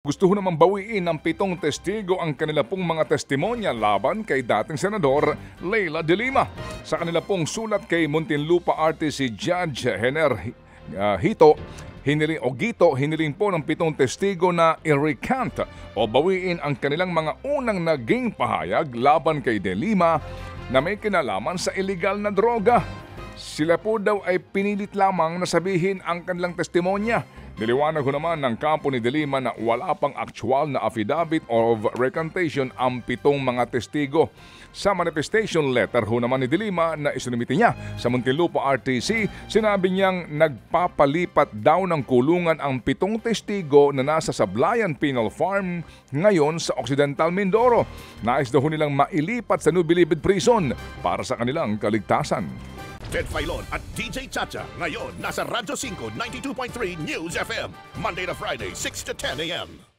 Gusto ho namang bawiin ng 7 testigo ang kanila pong mga testimonya laban kay dating Senador Leila de Lima. Sa kanila pong sulat kay Muntinlupa RT si Judge Henner hiniling po ng 7 testigo na i-recant o bawiin ang kanilang mga unang naging pahayag laban kay de Lima na may kinalaman sa illegal na droga. Sila po daw ay pinilit lamang na sabihin ang kanilang testimonya. Niliwanag ho naman ng kampo ni de Lima na wala pang actual na affidavit of recantation ang 7 mga testigo. Sa manifestation letter ho naman ni de Lima na isinumiti niya sa Muntinlupa RTC, sinabi niyang nagpapalipat daw ng kulungan ang 7 testigo na nasa Sablayan Penal Farm ngayon sa Occidental Mindoro. Nais daw ho nilang mailipat sa New Bilibid Prison para sa kanilang kaligtasan. Ted Filon at DJ Chacha. Ngayon, nasa Radyo 5, 92.3 News FM. Monday to Friday, 6 to 10 a.m.